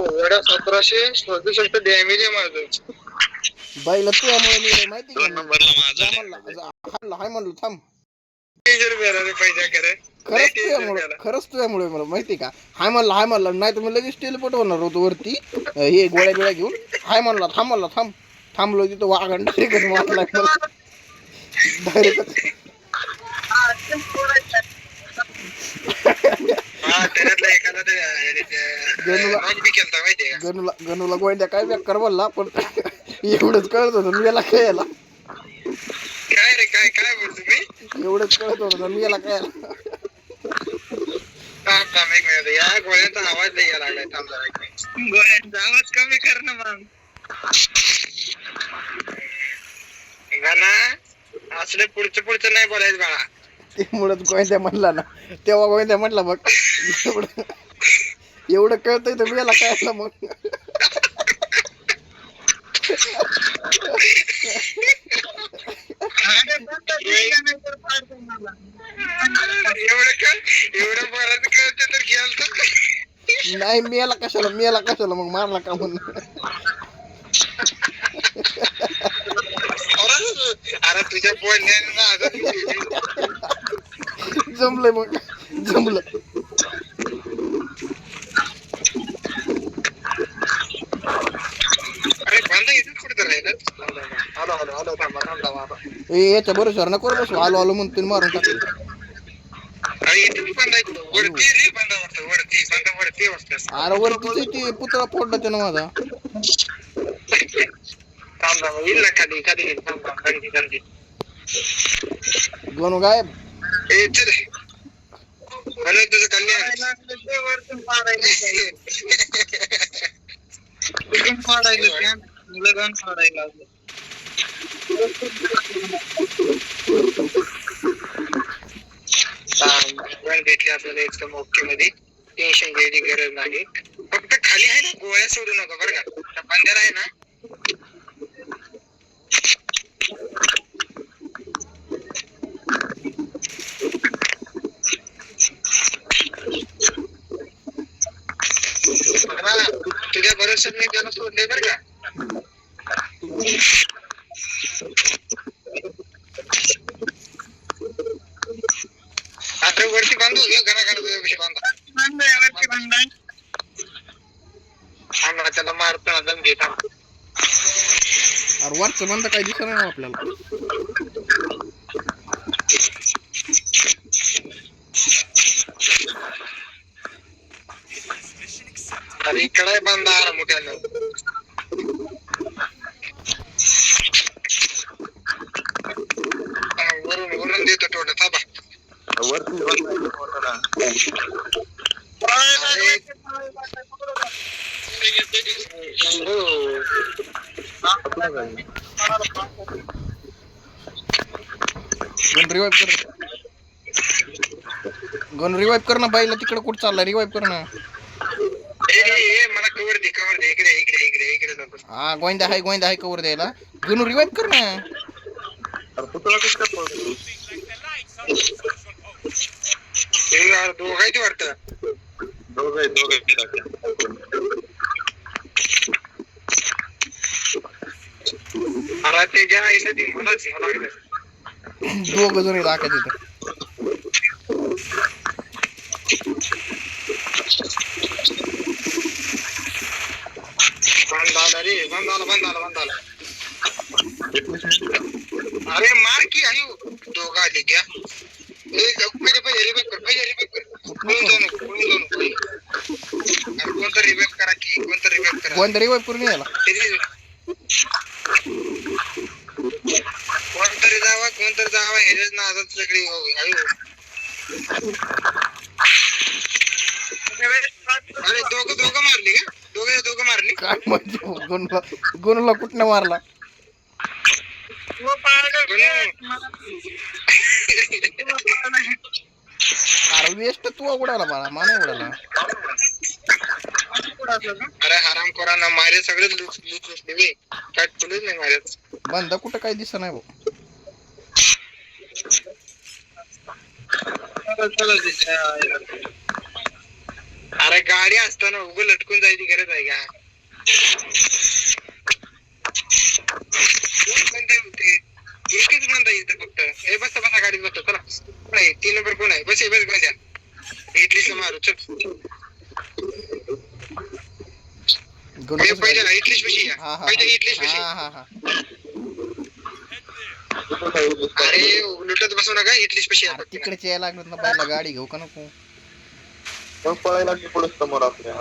एवढ्या 1767 डॅमेज आहे माझं. बाईला तुझ्यामुळे मी माहिती का 2 नंबरला माझा हाय म्हणलं थांब. खरंच तुझ्यामुळे मला माहिती का हाय म्हणलं नाही तर मी लगेच टेलिपोर्ट होणार होतो वरती हे गोळ्या बिळ्या घेऊन. हाय म्हणला थांब थांबलो तिथं वाघान डायरेक्टच मारला मला डायरेक्टच. गणूला गोळ्या काय बेकार बोलला पण एवढंच कळत होतं मी याला खेळायला. काय रे काय बोलतो मी एवढंच कळत होतं मी याला खेळायला. या गोळ्यांचा आवाज नाही यायला लागलाय. थांब जरा गोळ्यांचा आवाज कमी कर ना मग. गाणं असले पुढचं नाही बोलायचं बाळा. ते मुळच गोविंद्या म्हणला ना तेव्हा गोविंद्या म्हटला बघ एवढं कळतंय तर मी याला कळायला मग. एवढं बोलायचं कळतं तर घ्याल नाही मी याला कशाला मग मारला का म्हणून. अरे तुझ्या बोलण्यानं जमलंय मग जमलं. अरे बांधा इथेच कुठे तर राहिलं. आलो थांबा. याच्या बरोबर नको बसू आलो म्हणतो मारून टाकलं. अरे वरतीच ते पुतळा फोडला त्यानं माझा. गणू गायब. तुझं कल्याण भेटले आपल्याला एकदम ओके मध्ये. टेन्शन घ्यायची गरज नाही. फक्त खाली आहे ना गोळ्या सोडू नका बरं का. बंदर आहे ना तुझ्या भरोश्यात मी त्याला सोडले बरं का. आता वरती बांधू बांधा त्याला मारतो दम घेता. अरे वरचं बंद काही दिसत नाही आपल्याला. अरे इकडे बांधा आला मोठ्यानं. वरून देतो थोडं थांबा. वरती गण रिवाइव कर ना बाईला. तिकडे कुठं चालला रिवाइव कर ना. मला कवर दे इकडे नको. हा गोविंदा आहे कवर द्यायला. गणू रिवाइव कर ना. दोघांची वाटतं. दोघं अरे ते ज्या आईसाठी दोघ जण राखायचे तिथं. बंद आला. अरे मार की आयु दोघं आले क्या. कोणतं रिव्हाइव करा की कोणतं रिवाइव करून यायला. कोणतरी जावा ह्याच्याच नादात सगळी आयु. अरे दोघं मारली का. दोघं मारली काय म्हणजे गणूला कुठनं मारला. अरे वेस्ट तू उडाला बाळा मा नाही उडाला. अरे हराम खोरांना मारे सगळेच लुचले काय तुलाच नाही मारत. बंद कुठं काही दिसत नाही भाऊ. अरे गाडी असताना उगं लटकून जायची गरज आहे का? कोण बंदे होते एकच म्हणता येतं फक्त. हे बसा बसा गाडीत बसतो चला. नाही 3 नंबर कोण आहे? बस बस बस इटलीच मारू चल. हे पहिले ना इटलीच पशी या. पहिले इटलीच पशी. अरे लुटत बसू नका इटलीच पशी या. तिकडेच यायला लागलं ना पहिला गाडी घेऊ का नको? मग पळायला लागली पुढे समोर आपल्या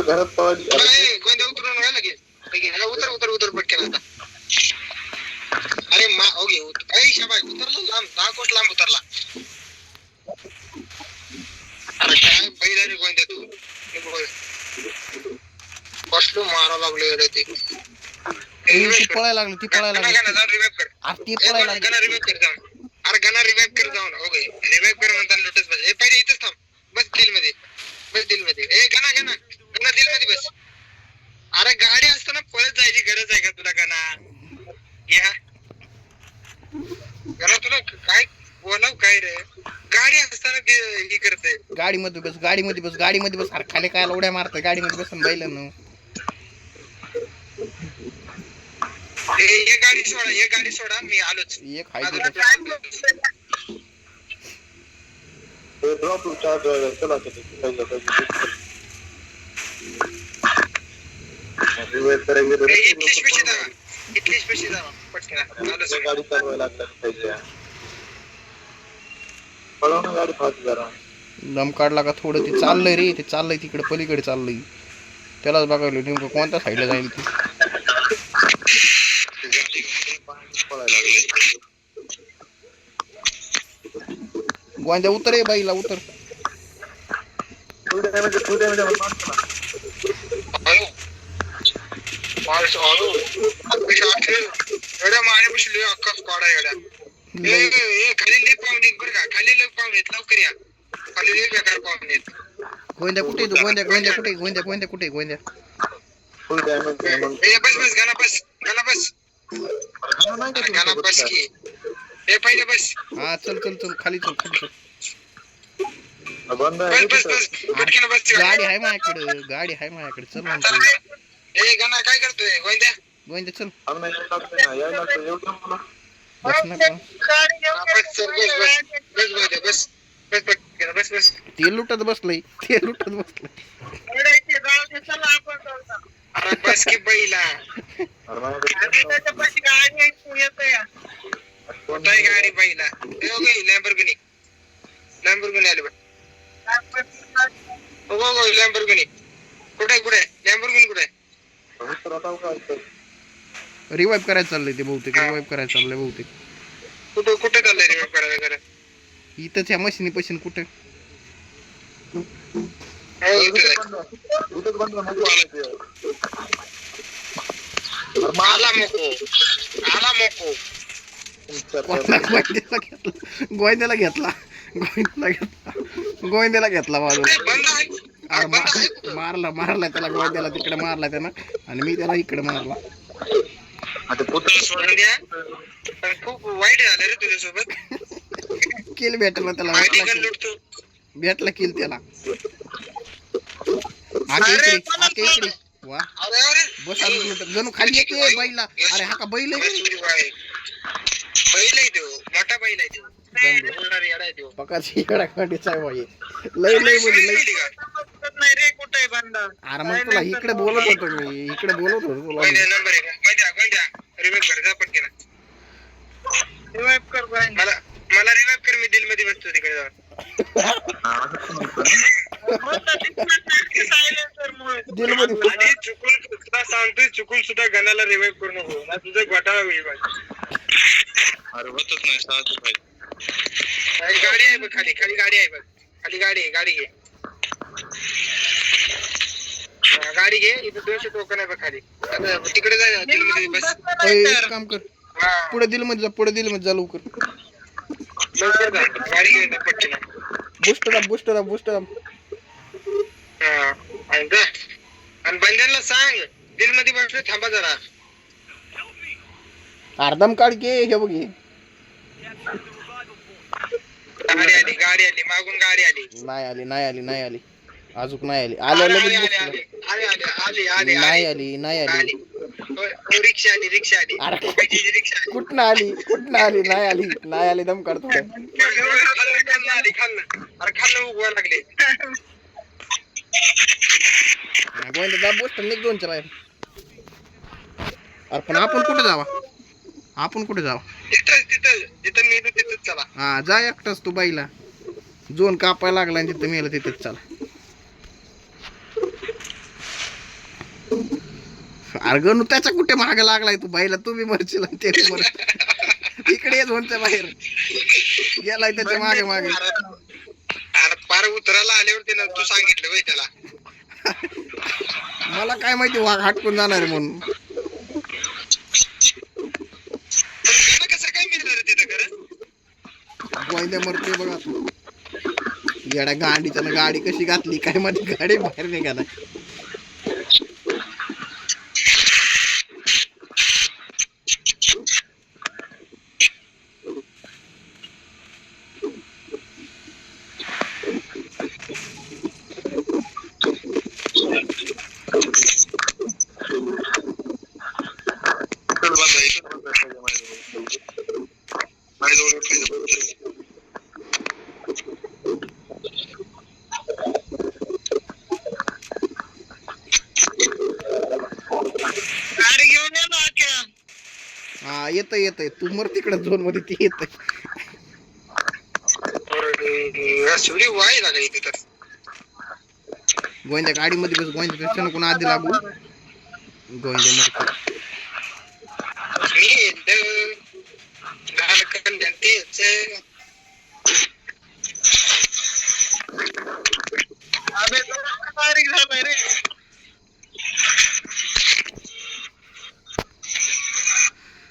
घरात पळाली. गोंद्या उतरून व्हायला लागेल. उतर उतर उतर पटकन आता. अरे मा ओके ऐ शाबाय उतरला लांब 10 कोस लांब उतरला. अरे काय बैल रे गोंद्या तू. कसलो मारा लागलो रे ते. ती पळायला लागली ती पळायला लागली अरे ती पळायला लागली. गना रिवाइव कर जाऊन. अरे गना रिवाइव कर जाऊन. ओके रिवाइव कर म्हणताना लुटच बस. हे पहिले इथेच थांब. बस दिल मध्ये. बस दिल मध्ये. ए गना गना गना दिल मध्ये बस. अरे गाडी असताना पळत जायची गरज आहे का तुला गना? घ्या गना तुला काय बोलाव काय रे? गाडी असताना हे करते. गाडीमध्ये बस गाडीमध्ये बस गाडीमध्ये बस. अरे खाली काय उड्या मारतोय गाडीमध्ये बसून बैलांनो. हे गाडी सोडा मी आलोच. एक हाय ड्रॉप चार्ज चला इटलीच पेशी जावा पटकन आलोच. गाडी चालवायला लागला पळवून गाडी फास्ट जरा दम काढला का थोडं ते चाललंय रे. ते चाललंय तिकडे पलीकडे चाललंय. त्यालाच बघायला नेमकं कोणत्या साईडला जाईल ती. पळायला लागले. गोंद्या उतर रे बाईला उतर. एवढ्या माने बसले अख्खा स्क्वॉड आहे एवढ्या. खाली लय पाहुणे बरं का. खाली लय पाहुणे लवकर या. खाली लय बेकार पाहुणे. गोंद्या कुठे तू? गोंद्या गोंद्या कुठे? गोंद्या गोंद्या कुठे? गोंद्या बस बस गाना बस गाना बस गाना बस की. हे पहिले बस. हा चल चल चल खाली चल खाली चल. बस बस बस पटकन बस. गाडी आहे माझ्याकडे गाडी आहे माझ्याकडे चल म्हणतो. ए गाना काय करतोय गोंद्या? गोंद्या चल यायला बस ना बस बस बस बस बस. ते लुटत बसलंय ते लुटत बसलंय. अरे बस की बैला. कुठे गाडी बैला? लॅम्बोर्गिनी लॅम्बोर्गिनी आली बघ. हो लॅम्बोर्गिनी कुठे कुठे लॅम्बोर्गिनी कुठे? रिवाइव करायचं चाललंय ते बहुतेक. रिवाइव करायचं चाललंय बहुतेक. कुठे कुठे चाललंय रिवाइव करायला खरं? इथंच या मशीनी पशीन कुठे? आला मोको आला मोको. गोंद्याला घेतला गोंद्याला घेतला गोंद्याला घेतला माझं. अरे मारला मारला त्याला गोंद्याला तिकडे मारला त्यानं आणि मी त्याला इकडे मारला. सोडून द्या. खूप वाईट झालं रे तुझ्यासोबत. किल भेटला त्याला भेटला किल त्याला. आता इकडे वा बस जणू खाली येते बैला. अरे हा का बैल आहे? बैल आहे तो मोठा बैल आहे तो. पकाची येडाखांडीचा आहे बाई. लय लय म्हणजे लय. अरे मग तुला इकडे बोलत होतो मी इकडे बोलत होतो तुला. नंबर आहे रिवाइव कर जा पटकन. रिवाइव कर मला रिवाइव कर. मी दिल मध्ये बसतो तिकडे जाऊन. दिल मध्ये आणि चुकून सुद्धा सांगतोय चुकून सुद्धा गणाला रिवाइव करू नको ना. तुझं घोटाळा होईल. अरे होतच नाही साधू भाई. गाडी आहे बघ खाली खाली गाडी आहे बघ. खाली गाडी आहे. गाडी घे गाडी घे. इथे 200 टोकन आहे बघ खाली. तिकडे जा दिल मध्ये बस. एक काम कर पुढे दिल मध्ये जा. पुढे दिल मध्ये जा लवकर लवकर जा. गाडी घे पटकन. बुस्ट दाब आणि जा. आणि बंड्यांना सांग दिल मध्ये बसले थांबा जरा. अर्धम काढ घे. हे बघ गाडी आली मागून गाडी आली. नाही आली अजून नाही आली. आल्या लगेच बसलं. नाही आली रिक्षा आली अरे रिक्षा आली. कुठनं आली नाही आली दम काढतो. खाल्लं खाल्लं उगवा लागले. गोविंदा दाब बसत निघ 2च्या बाहेर. अरे पण आपण कुठे जावा तिथं जिथं मी तिथंच चला. हा जा एकटाच तू बाईला जोन कापायला लागला आणि तिथं मेलं तिथंच चला. अरे गणू त्याच्या कुठे मागे लागलाय तू बाईला. तुम्ही मरशील आणि ते मर. इकडे झोनच्या बाहेर गेलाय त्याच्या मागे अरे पार उतरायला आल्यावर त्यानं तू सांगितलं बाई त्याला. मला काय माहिती वाघ हटकून जाणार आहे म्हणून. कसं काय मिळणार तिथं खरं. गोविंदा मरतोय बघा तू. येड्या गाडीच्या गाडी कशी घातली काय माझी गाडी बाहेर निघाला. गाडी घेऊन ये ना आख्या. हा येतय तू मर तिकडे झोन मध्ये ती येतय. शिवरी वाय लागा इथे तर. गोविंदा गाडीमध्ये बस. गोविंदा त्याच्यानं कोण आधी लागू. गोविंदा मरतो.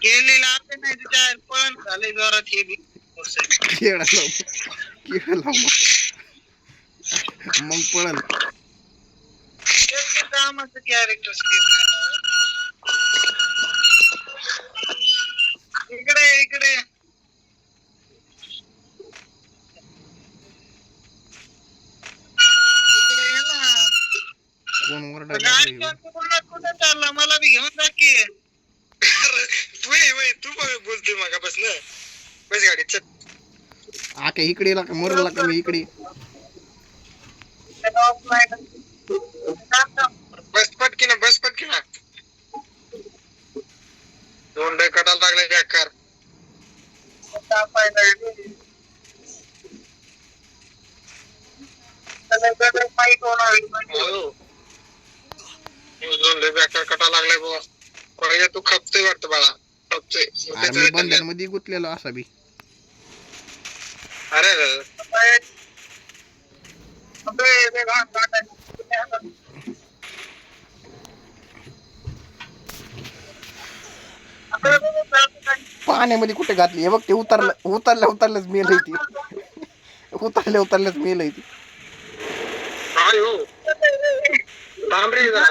केलेला आपण नाही तिच्या पळण झाले जोरात हे बी. केळा लाव मग पळल. कामाचं कॅरेक्टर इकडे ये ना. कोण ओरडा कुठे चालला मला बी घेऊन जा की. तू बोलतोय मगापासून. बस गाडीत चल. आके इकडे मरला का मी इकडे. बस पटकी ना. दोन डे कटाला लागले बेकार. दोन डे बेकार कटा लागलाय बाबा. पहिले तू खपतोय वाटतं बाळा. अरे मी बंधनमध्ये गुतलेलो असा बी. अरे पाण्यामध्ये कुठे घातली हे बघ. ते उतरल्याच मेलय ती. उतरल्याच मेलय ती. थांब रे जरा.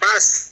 बस